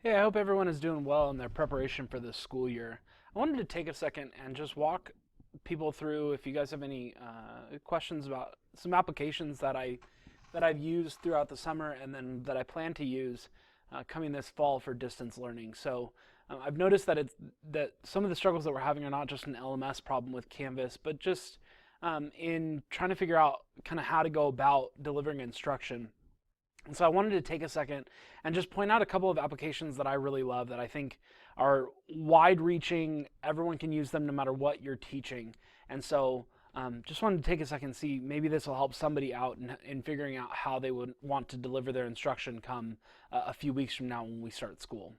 Hey, I hope everyone is doing well in their preparation for this school year. I wanted to take a second and just walk people through if you guys have any questions about some applications that I've used throughout the summer and then that I plan to use coming this fall for distance learning. So I've noticed that some of the struggles that we're having are not just an LMS problem with Canvas, but just in trying to figure out kind of how to go about delivering instruction. And so I wanted to take a second and just point out a couple of applications that I really love that I think are wide reaching. Everyone can use them no matter what you're teaching. And so just wanted to take a second and see maybe this will help somebody out in figuring out how they would want to deliver their instruction come a few weeks from now when we start school.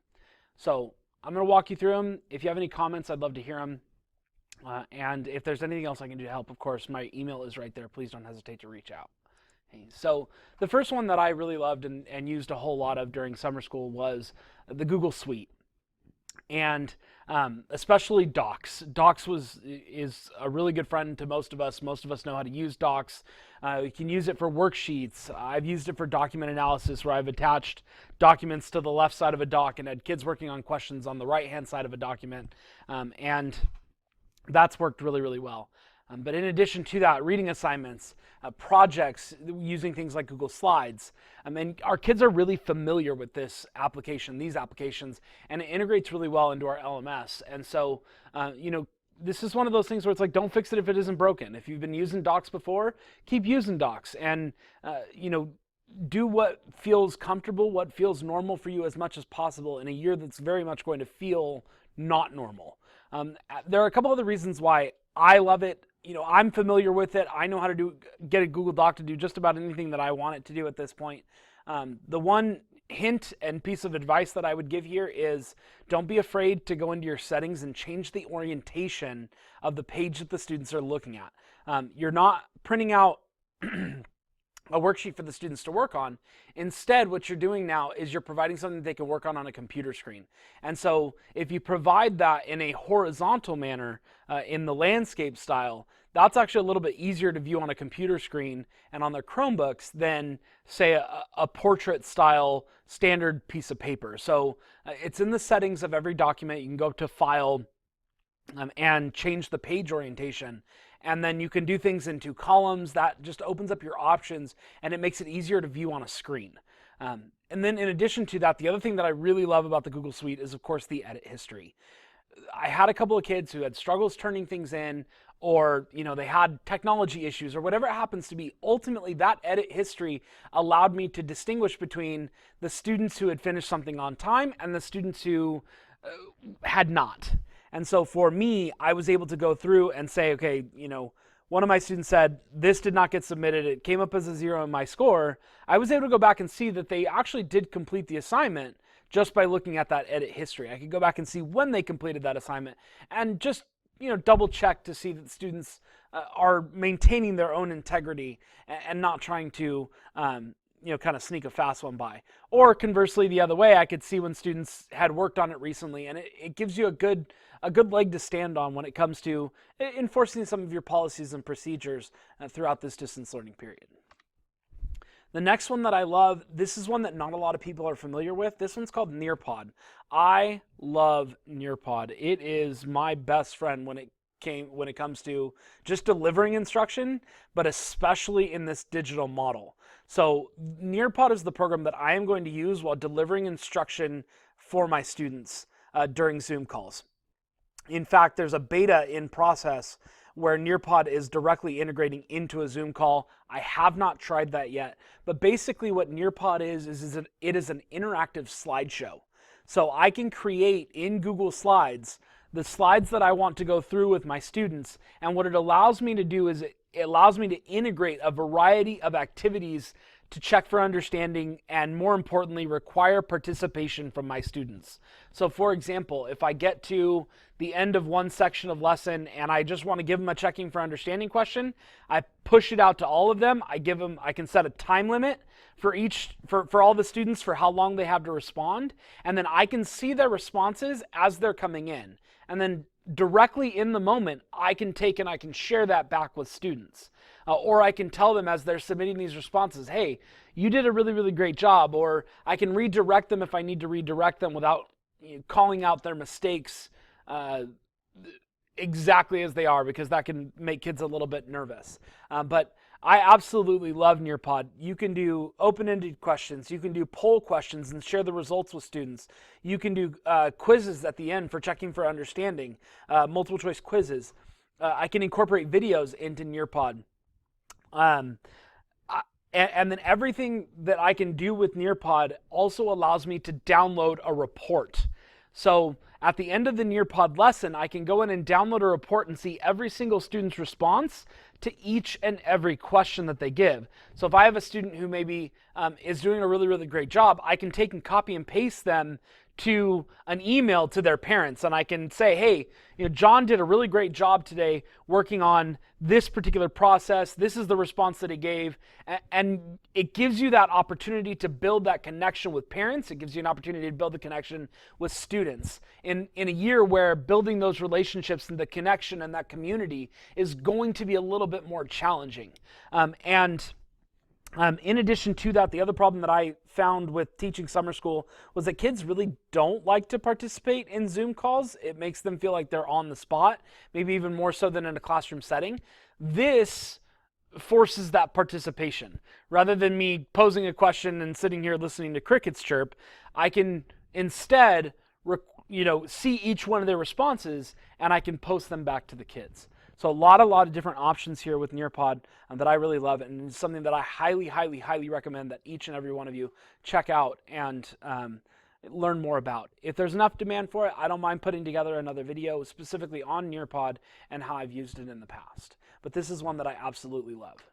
So I'm going to walk you through them. If you have any comments, I'd love to hear them. And if there's anything else I can do to help, of course, my email is right there. Please don't hesitate to reach out. So the first one that I really loved and used a whole lot of during summer school was the Google Suite, and especially Docs. Docs is a really good friend to most of us. Most of us know how to use Docs. You can use it for worksheets. I've used it for document analysis, where I've attached documents to the left side of a doc and had kids working on questions on the right-hand side of a document, and that's worked really, really well. But in addition to that, reading assignments, projects, using things like Google Slides. And our kids are really familiar with these applications, and it integrates really well into our LMS. And so, this is one of those things where it's like, don't fix it if it isn't broken. If you've been using Docs before, keep using Docs, and do what feels comfortable, what feels normal for you as much as possible in a year that's very much going to feel not normal. There are a couple other reasons why I love it. I'm familiar with it. I know how to get a Google Doc to do just about anything that I want it to do at this point. The one hint and piece of advice that I would give here is don't be afraid to go into your settings and change the orientation of the page that the students are looking at. You're not printing out a worksheet for the students to work on. Instead, what you're doing now is you're providing something that they can work on a computer screen. And so if you provide that in a horizontal manner, in the landscape style, that's actually a little bit easier to view on a computer screen and on their Chromebooks than, say, a portrait style standard piece of paper. So it's in the settings of every document. You can go to File and change the page orientation. And then you can do things into columns. That just opens up your options, and it makes it easier to view on a screen. And then in addition to that, the other thing that I really love about the Google Suite is, of course, the edit history. I had a couple of kids who had struggles turning things in, or they had technology issues, or whatever it happens to be. Ultimately, that edit history allowed me to distinguish between the students who had finished something on time and the students who had not. And so for me, I was able to go through and say, okay, one of my students said, this did not get submitted. It came up as a 0 in my score. I was able to go back and see that they actually did complete the assignment just by looking at that edit history. I could go back and see when they completed that assignment and just, double check to see that students are maintaining their own integrity and not trying to, kind of sneak a fast one by. Or conversely, the other way, I could see when students had worked on it recently, and it gives you a good leg to stand on when it comes to enforcing some of your policies and procedures throughout this distance learning period. The next one that I love, this is one that not a lot of people are familiar with. This one's called Nearpod. I love Nearpod. It is my best friend when it comes to just delivering instruction, but especially in this digital model. So Nearpod is the program that I am going to use while delivering instruction for my students during Zoom calls. In fact, there's a beta in process where Nearpod is directly integrating into a Zoom call. I have not tried that yet, but basically what Nearpod is it is an interactive slideshow. So I can create in Google Slides the slides that I want to go through with my students, and what it allows me to do is it allows me to integrate a variety of activities to check for understanding and, more importantly, require participation from my students. So for example, if I get to the end of one section of lesson and I just want to give them a checking for understanding question, I push it out to all of them. I can set a time limit for all the students for how long they have to respond, and then I can see their responses as they're coming in. And then directly in the moment, I can take and I can share that back with students. Or I can tell them as they're submitting these responses, hey, you did a really, really great job. Or I can redirect them if I need to redirect them without calling out their mistakes exactly as they are, because that can make kids a little bit nervous. But I absolutely love Nearpod. You can do open-ended questions. You can do poll questions and share the results with students. You can do quizzes at the end for checking for understanding, multiple choice quizzes. I can incorporate videos into Nearpod. And then everything that I can do with Nearpod also allows me to download a report. So at the end of the Nearpod lesson, I can go in and download a report and see every single student's response to each and every question that they give. So if I have a student who maybe is doing a really, really great job, I can take and copy and paste them to an email to their parents, and I can say, hey, John did a really great job today working on this particular process. This is the response that he gave. And it gives you that opportunity to build that connection with parents. It gives you an opportunity to build the connection with students. In a year where building those relationships and the connection and that community is going to be a little bit more challenging. In addition to that, the other problem that I found with teaching summer school was that kids really don't like to participate in Zoom calls. It makes them feel like they're on the spot, maybe even more so than in a classroom setting. This forces that participation. Rather than me posing a question and sitting here listening to crickets chirp, I can instead see each one of their responses, and I can post them back to the kids. So a lot of different options here with Nearpod that I really love, and it's something that I highly, highly, highly recommend that each and every one of you check out and learn more about. If there's enough demand for it, I don't mind putting together another video specifically on Nearpod and how I've used it in the past. But this is one that I absolutely love.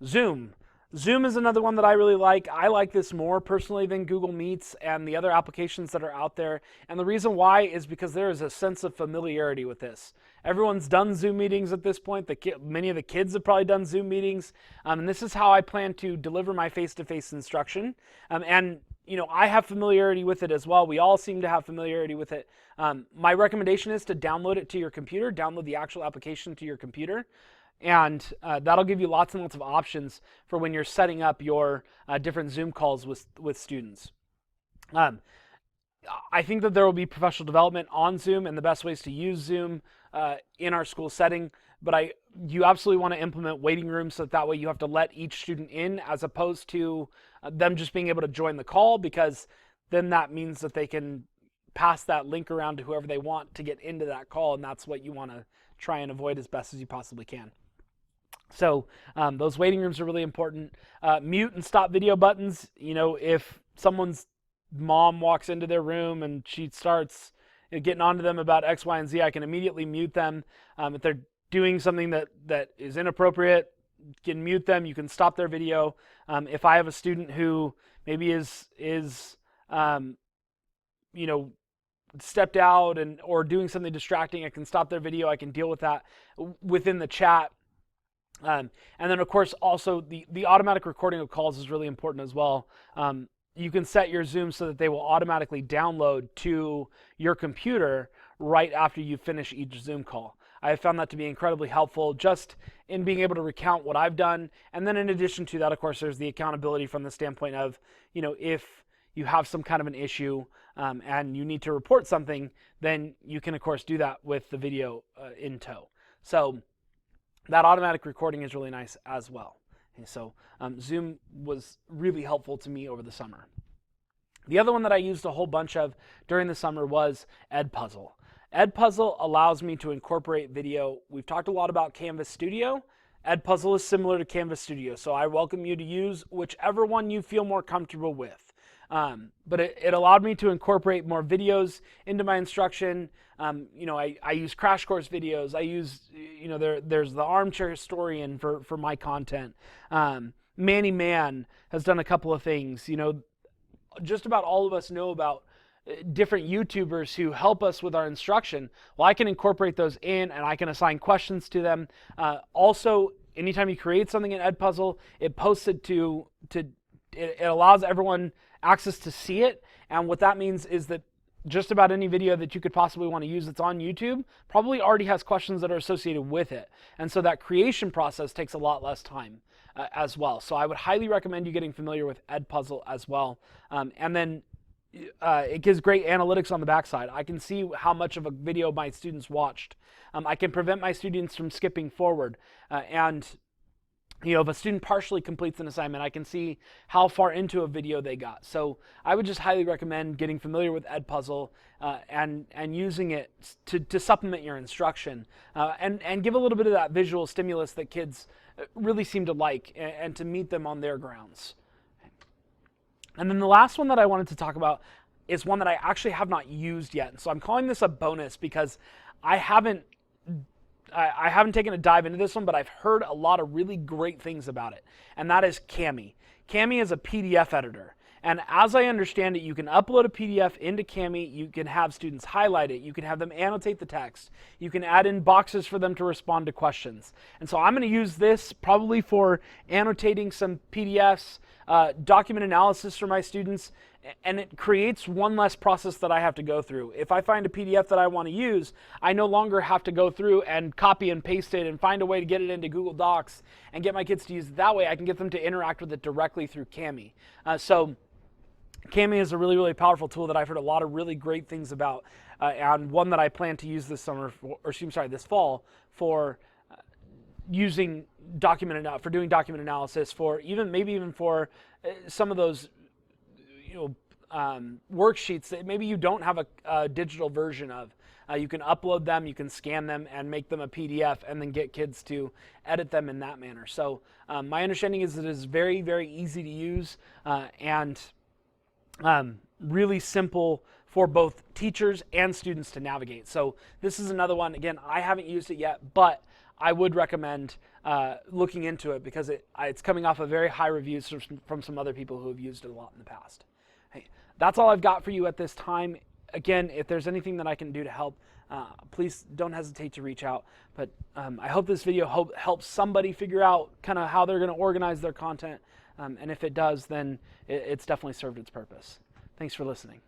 Zoom. Zoom is another one that I really like. I like this more personally than Google Meets and the other applications that are out there. And the reason why is because there is a sense of familiarity with this. Everyone's done Zoom meetings at this point. Many of the kids have probably done Zoom meetings. And this is how I plan to deliver my face-to-face instruction. I have familiarity with it as well. We all seem to have familiarity with it. My recommendation is to download it to your computer, download the actual application to your computer. And that'll give you lots and lots of options for when you're setting up your different Zoom calls with students. I think that there will be professional development on Zoom and the best ways to use Zoom in our school setting, but you absolutely want to implement waiting rooms so that way you have to let each student in as opposed to them just being able to join the call, because then that means that they can pass that link around to whoever they want to get into that call, and that's what you want to try and avoid as best as you possibly can. So those waiting rooms are really important. Mute and stop video buttons. If someone's mom walks into their room and she starts getting onto them about X, Y, and Z, I can immediately mute them. If they're doing something that is inappropriate, you can mute them. You can stop their video. If I have a student who maybe is stepped out or doing something distracting, I can stop their video. I can deal with that within the chat. And then, of course, also the automatic recording of calls is really important as well. You can set your Zoom so that they will automatically download to your computer right after you finish each Zoom call. I have found that to be incredibly helpful just in being able to recount what I've done. And then in addition to that, of course, there's the accountability from the standpoint of, if you have some kind of an issue and you need to report something, then you can, of course, do that with the video in tow. So that automatic recording is really nice as well. Okay, so Zoom was really helpful to me over the summer. The other one that I used a whole bunch of during the summer was Edpuzzle. Edpuzzle allows me to incorporate video. We've talked a lot about Canvas Studio. Edpuzzle is similar to Canvas Studio, so I welcome you to use whichever one you feel more comfortable with. But it allowed me to incorporate more videos into my instruction. I use crash course videos. I use, there's the armchair historian for my content. Manny Man has done a couple of things. Just about all of us know about different YouTubers who help us with our instruction. Well, I can incorporate those in and I can assign questions to them. Also, anytime you create something in Edpuzzle, it posts it it allows everyone access to see it. And what that means is that just about any video that you could possibly want to use that's on YouTube probably already has questions that are associated with it. And so that creation process takes a lot less time as well. So I would highly recommend you getting familiar with Edpuzzle as well. And then it gives great analytics on the backside. I can see how much of a video my students watched. I can prevent my students from skipping forward. And if a student partially completes an assignment, I can see how far into a video they got. So I would just highly recommend getting familiar with Edpuzzle and using it to supplement your instruction and give a little bit of that visual stimulus that kids really seem to like and to meet them on their grounds. And then the last one that I wanted to talk about is one that I actually have not used yet. And so I'm calling this a bonus because I haven't taken a dive into this one, but I've heard a lot of really great things about it, and that is Kami. Kami is a PDF editor, and as I understand it, you can upload a PDF into Kami, you can have students highlight it, you can have them annotate the text, you can add in boxes for them to respond to questions. And so I'm going to use this probably for annotating some PDFs, document analysis for my students, and it creates one less process that I have to go through. If I find a PDF that I want to use, I no longer have to go through and copy and paste it and find a way to get it into Google Docs and get my kids to use it that way. I can get them to interact with it directly through Kami. So Kami is a really, really powerful tool that I've heard a lot of really great things about, and one that I plan to use this this fall for using doing document analysis, for maybe even for some of those worksheets that maybe you don't have a digital version of. You can upload them, you can scan them and make them a PDF and then get kids to edit them in that manner. So my understanding is that it is very, very easy to use and really simple for both teachers and students to navigate. So this is another one. Again, I haven't used it yet, but I would recommend looking into it because it's coming off of very high reviews from some other people who have used it a lot in the past. Hey, that's all I've got for you at this time. Again, if there's anything that I can do to help, please don't hesitate to reach out. But I hope this video helps somebody figure out kind of how they're going to organize their content. And if it does, then it's definitely served its purpose. Thanks for listening.